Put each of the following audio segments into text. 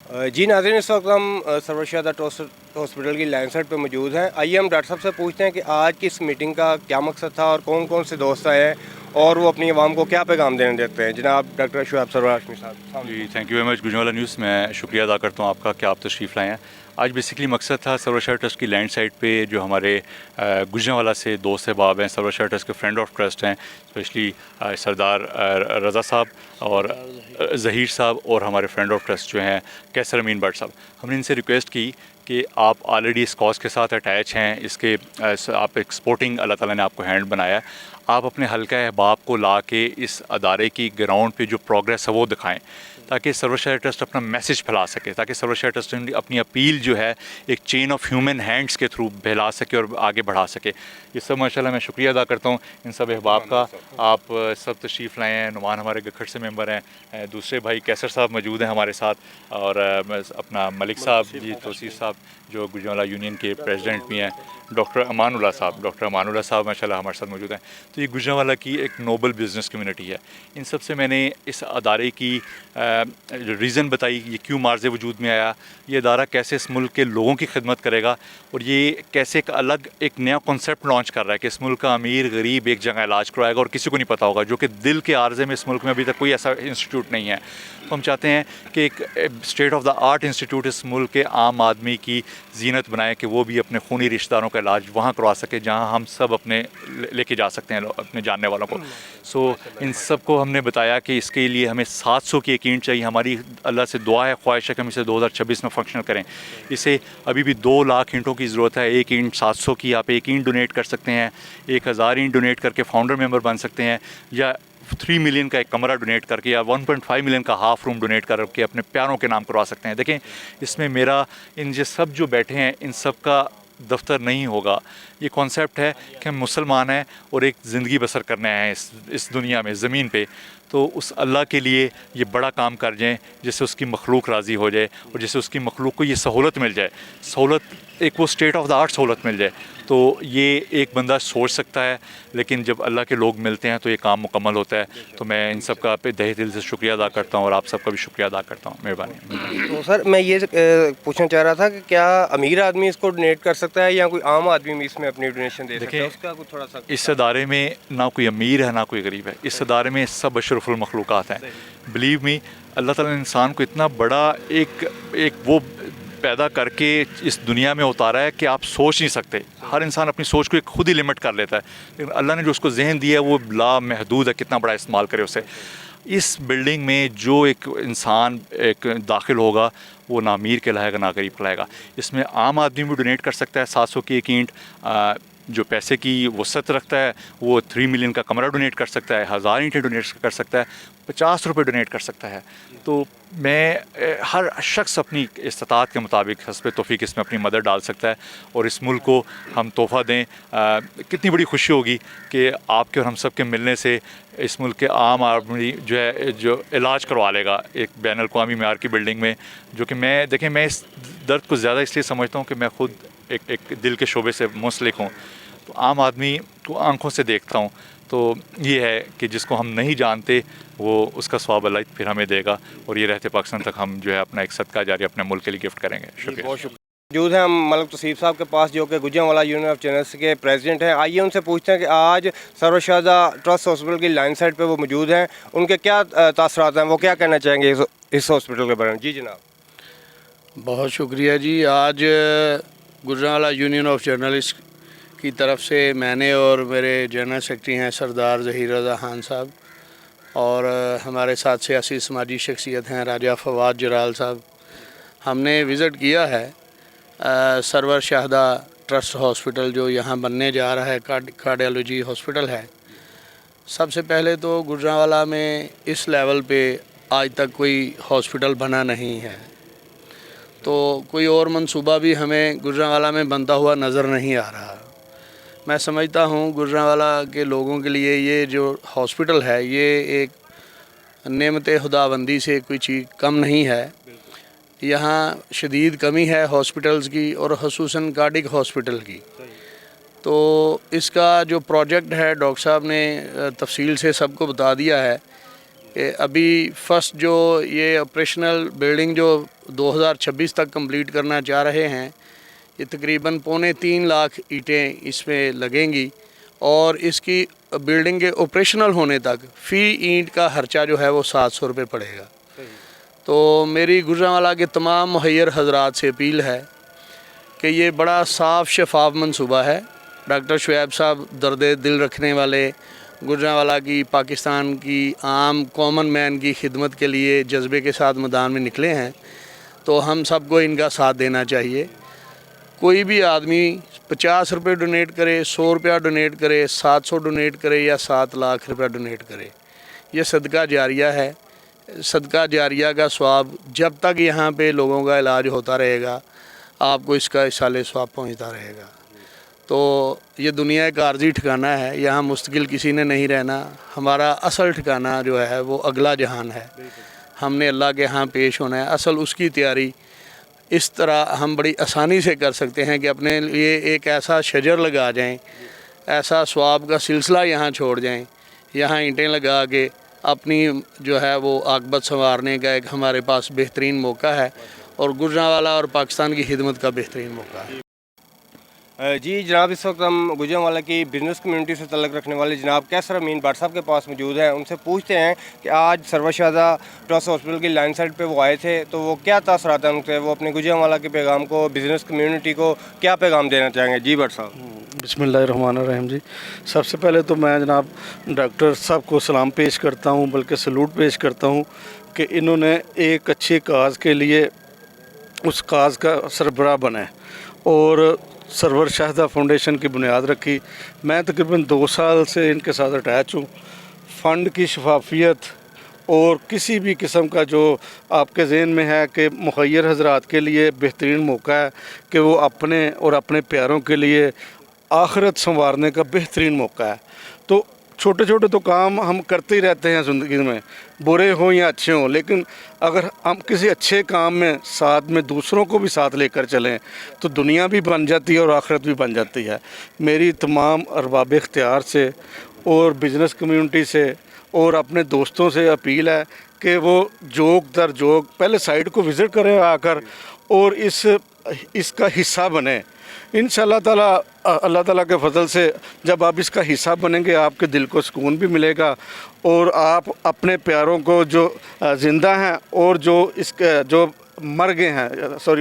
जी नाज़रीन, इस वक्त हम सरवर शादा ट्रस्ट हॉस्पिटल की लाइन साइड पर मौजूद हैं। आइए हम डॉक्टर साहब से पूछते हैं कि आज की इस मीटिंग का क्या मकसद था और कौन कौन से दोस्त आए हैं और वो अपनी आवाम को क्या पैगाम देने देते हैं। जनाब डॉक्टर शुएब सरवर हाशमी साहब। जी thank you very much Gujranwala news. मैं शुक्रिया अदा करता हूँ आपका कि आप तशरीफ़ लाए हैं। आज बेसिकली मकसद था सरवर शादा ट्रस्ट की लैंड साइड पे जो हमारे गुजरावाला से दोस्त अहबाब हैं, सरवर शादा ट्रस्ट के फ्रेंड ऑफ ट्रस्ट हैं, स्पेशली सरदार रज़ा साहब और ज़हीर साहब और हमारे फ्रेंड ऑफ ट्रस्ट जो हैं कैसर अमीन भट्ट साहब। हमने इनसे रिक्वेस्ट की कि आप ऑलरेडी इस कॉज के साथ अटैच हैं, इसके आप एक स्पोर्टिंग अल्लाह ताला ने आपको हैंड बनाया, आप अपने हल्का अहबाब को ला के इस अदारे की ग्राउंड पे जो प्रोग्रेस है वो दिखाएं, ताकि सरवर शादा ट्रस्ट अपना मैसेज फैला सके, ताकि सरवर शादा ट्रस्ट अपनी अपील जो है एक चेन ऑफ ह्यूमन हैंड्स के थ्रू फैला सके और आगे बढ़ा सके। ये सब माशाल्लाह मैं शुक्रिया अदा करता हूँ इन सब अहबाब का। आप सब तशरीफ़ लाए हैं। नुमान हमारे गखड़ से मेंबर हैं, दूसरे भाई कैसर साहब मौजूद हैं हमारे साथ, और अपना मलिक साहब जी तोसीर साहब जो गुजरावाला यूनियन के प्रेसिडेंट भी हैं, डॉक्टर अमानुल्लाह साहब माशाल्लाह हमारे साथ मौजूद हैं। तो ये गुजरावाला की एक नोबल बिज़नेस कम्युनिटी है। इन सब से मैंने इस अदारे की जो रीज़न बताई, ये क्यों मार्ज़े वजूद में आया, ये अदारा कैसे इस मुल्क के लोगों की खिदमत करेगा, और ये कैसे एक अलग एक नया कॉन्सेप्ट लॉन्च कर रहा है कि इस मुल्क का अमीर गरीब एक जगह इलाज करवाएगा और किसी को नहीं पता होगा, जो कि दिल के आर्ज़े में इस मुल्क में अभी तक कोई ऐसा इंस्टीट्यूट नहीं है। तो हम चाहते हैं कि एक state of the art institute इस मुल्क के आम आदमी की जीनत बनाए कि वो भी अपने खूनी रिश्तेदारों का इलाज वहाँ करवा सके जहाँ हम सब अपने लेके जा सकते हैं अपने जानने वालों को। सो इन सब को हमने बताया कि इसके लिए हमें 700 की एक ईंट चाहिए। हमारी अल्लाह से दुआ है, ख्वाहिश है कि हम इसे 2026 में फंक्शनल करें। इसे अभी भी 2 लाख ईंटों की ज़रूरत है। एक ईंट 700 की, आप एक ईंट डोनेट कर सकते हैं, 1000 ईंट डोनेट करके फाउंडर मेंबर बन सकते हैं, या 3 मिलियन का एक कमरा डोनेट करके, या 1.5 मिलियन का हाफ रूम डोनेट करके अपने प्यारों के नाम करवा सकते हैं। देखें, इसमें मेरा इन जो सब जो बैठे हैं इन सब का दफ्तर नहीं होगा। ये कॉन्सेप्ट है कि हम मुसलमान हैं और एक ज़िंदगी बसर करने आए हैं इस दुनिया में, ज़मीन पे। तो उस अल्लाह के लिए ये बड़ा काम कर जाएँ जिससे उसकी मखलूक राज़ी हो जाए और जिससे उसकी मखलूक को ये सहूलत मिल जाए, सहूलत एक वो स्टेट ऑफ द आर्ट सहूलत मिल जाए। तो ये एक बंदा सोच सकता है, लेकिन जब अल्लाह के लोग मिलते हैं तो ये काम मुकम्मल होता है। तो मैं इन सब का तहे दिल से शुक्रिया अदा करता हूँ और आप सबका भी शुक्रिया अदा करता हूँ। मेहरबानी। तो सर मैं ये पूछना चाह रहा था कि क्या अमीर आदमी इसको डोनेट कर सकता है या कोई आम आदमी भी इसमें अपनी डोनेशन दे सकता है? उसका कुछ थोड़ा सा इस अदारे में ना कोई अमीर है ना कोई गरीब है। इस अदारे में सब अशरफुल मखलूक़ात हैं। बिलीव मी, अल्लाह ताला ने इंसान को इतना बड़ा एक वो पैदा करके इस दुनिया में उतारा है कि आप सोच नहीं सकते। हर इंसान अपनी सोच को एक खुद ही लिमिट कर लेता है, लेकिन अल्लाह ने जो उसको जहन दिया है वो लामहदूद है, कितना बड़ा इस्तेमाल करे उसे। इस बिल्डिंग में जो एक इंसान एक दाखिल होगा वो ना अमीर कहलाएगा ना गरीब कहलाएगा। इसमें आम आदमी भी डोनेट कर सकता है। 700 की एक ईंट जो पैसे की वसत रखता है वो 3 मिलियन का कमरा डोनेट कर सकता है, 1000 ईंटें डोनेट कर सकता है, 50 रुपये डोनेट कर सकता है। तो मैं हर शख्स अपनी इस्तात के मुताबिक हस्ब तौफीक इसमें अपनी मदद डाल सकता है और इस मुल्क को हम तोहफ़ा दें। कितनी बड़ी खुशी होगी कि आपके और हम सब के मिलने से इस मुल्क के आम आदमी जो इलाज करवा लेगा एक बैनुल अक़वामी मेयार की बिल्डिंग में। जो कि मैं इस दर्द को ज़्यादा इसलिए समझता हूँ कि मैं ख़ुद एक दिल के शोबे से मुंसलिक हूँ, तो आम आदमी को आंखों से देखता हूँ। तो ये है कि जिसको हम नहीं जानते वो उसका स्वाब अल्लाह फिर हमें देगा, और ये रहते पाकिस्तान तक हम जो है अपना एक सदका जारी अपने मुल्क के लिए गिफ्ट करेंगे। शुक्रिया। बहुत शुक्रिया। मौजूद हैं हम मलिक तौसीफ साहब के पास जो कि गुजरावाला यूनियन ऑफ चैनल्स के प्रेसिडेंट हैं। आइए उनसे पूछते हैं कि आज सरवर शादा ट्रस्ट हॉस्पिटल की लाइन साइड पे वो मौजूद हैं, उनके क्या तासरात हैं, वो क्या कहना चाहेंगे इस हॉस्पिटल के बारे में। जी जनाब। बहुत शुक्रिया जी। आज गुजरावाला यूनियन ऑफ जर्नलिस्ट की तरफ से मैंने और मेरे जनरल सेक्रेटरी हैं सरदार ज़हीर रज़ा खान साहब, और हमारे साथ सियासी समाजी शख्सियत हैं राजा फवाद जलाल साहब, हमने विज़िट किया है सरवर शादा ट्रस्ट हॉस्पिटल जो यहाँ बनने जा रहा है, कार्डियोलॉजी हॉस्पिटल है। सबसे पहले तो गुजरावाला में इस लेवल पे आज तक कोई हॉस्पिटल बना नहीं है, तो कोई और मंसूबा भी हमें गुजरावाला में बनता हुआ नज़र नहीं आ रहा। मैं समझता हूँ गुजरावाला के लोगों के लिए ये जो हॉस्पिटल है ये एक नेमत खुदाबंदी से कोई चीज़ कम नहीं है। यहाँ शदीद कमी है हॉस्पिटल्स की, और ख़ुसूसन कार्डिक हॉस्पिटल की। तो इसका जो प्रोजेक्ट है डॉक्टर साहब ने तफसील से सबको बता दिया है अभी फर्स्ट जो ये ऑपरेशनल बिल्डिंग जो 2026 तक कंप्लीट करना चाह रहे हैं, ये तकरीबन 2.25 लाख ईंटें इसमें लगेंगी और इसकी बिल्डिंग के ऑपरेशनल होने तक फ़ी ईंट का खर्चा जो है वो 700 रुपये पड़ेगा। तो मेरी गुजरांवाला के तमाम मुहैयर हजरात से अपील है कि ये बड़ा साफ़ शफाफ मंसूबा है। डॉक्टर शुएब साहब दर्द दिल रखने वाले, गुजरांवाला की, पाकिस्तान की आम कॉमन मैन की खिदमत के लिए जज्बे के साथ मैदान में निकले हैं, तो हम सबको इनका साथ देना चाहिए। कोई भी आदमी 50 रुपये डोनेट करे, 100 रुपया डोनेट करे, 700 डोनेट करे या 7 लाख रुपया डोनेट करे, ये सदका जारिया है। सदका जारिया का स्वाब जब तक यहाँ पे लोगों का इलाज होता रहेगा, आपको इसका इसाले स्वाब पहुँचता रहेगा। तो ये दुनिया एक आर्जी ठिकाना है, यहाँ मुस्तकिल किसी ने नहीं रहना। हमारा असल ठिकाना जो है वो अगला जहान है। हमने अल्लाह के यहाँ पेश होना है। असल उसकी तैयारी इस तरह हम बड़ी आसानी से कर सकते हैं कि अपने लिए एक ऐसा शजर लगा जाएं, ऐसा स्वाब का सिलसिला यहाँ छोड़ जाएं, यहाँ ईंटें लगा के अपनी जो है वो आकबत संवारने का एक हमारे पास बेहतरीन मौका है और गुजरांवाला और पाकिस्तान की खिदमत का बेहतरीन मौका है। जी जनाब, इस वक्त हम गुजरांवाला की बिज़नेस कम्युनिटी से तल्लुक़ रखने वाले जनाब कैसर अमीन भट्ट साहब के पास मौजूद हैं। उनसे पूछते हैं कि आज सरवरशादा ट्रस्ट हॉस्पिटल की लाइन साइड पे वो आए थे, तो वो क्या तासरात हैं उनके, वो अपने गुजरांवाला के पैगाम को, बिज़नेस कम्युनिटी को क्या पैगाम देना चाहेंगे? जी भट्ट साहब। बिस्मिल्लाहिर्रहमानिर्रहीम जी। सबसे पहले तो मैं जनाब डॉक्टर साहब को सलाम पेश करता हूँ, बल्कि सलूट पेश करता हूँ कि इन्होंने एक अच्छे काज के लिए उस काज का सरबराह बने और सरवर शाहदा फाउंडेशन की बुनियाद रखी। मैं तकरीबन 2 साल से इनके साथ अटैच हूँ। फ़ंड की शफाफियत और किसी भी किस्म का जो आपके ज़हन में है कि मुखय्यर हजरात के लिए बेहतरीन मौका है कि वो अपने और अपने प्यारों के लिए आखिरत संवारने का बेहतरीन मौका है। तो छोटे छोटे तो काम हम करते ही रहते हैं ज़िंदगी में, बुरे हों या अच्छे हों, लेकिन अगर हम किसी अच्छे काम में साथ में दूसरों को भी साथ लेकर चलें तो दुनिया भी बन जाती है और आखिरत भी बन जाती है। मेरी तमाम अरबाब इख्तियार से और बिज़नेस कम्युनिटी से और अपने दोस्तों से अपील है कि वो जोक दर जोक पहले साइट को विज़िट करें आकर और इसका हिस्सा बने। इंशाअल्लाह ताला अल्लाह ताला के फजल से जब आप इसका हिस्सा बनेंगे आपके दिल को सुकून भी मिलेगा और आप अपने प्यारों को जो ज़िंदा हैं और जो मर गए हैं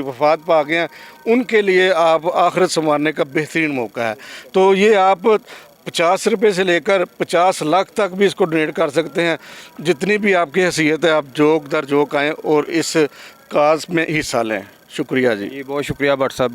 वफ़ात पा गए हैं उनके लिए आप आखिरत संवारने का बेहतरीन मौका है। तो ये आप 50 रुपये से लेकर 50 लाख तक भी इसको डोनेट कर सकते हैं। जितनी भी आपकी हैसियत है आप जोक दर जोक आएँ और इस काज में हिस्सा लें। शुक्रिया जी। बहुत शुक्रिया भट्ट साहब।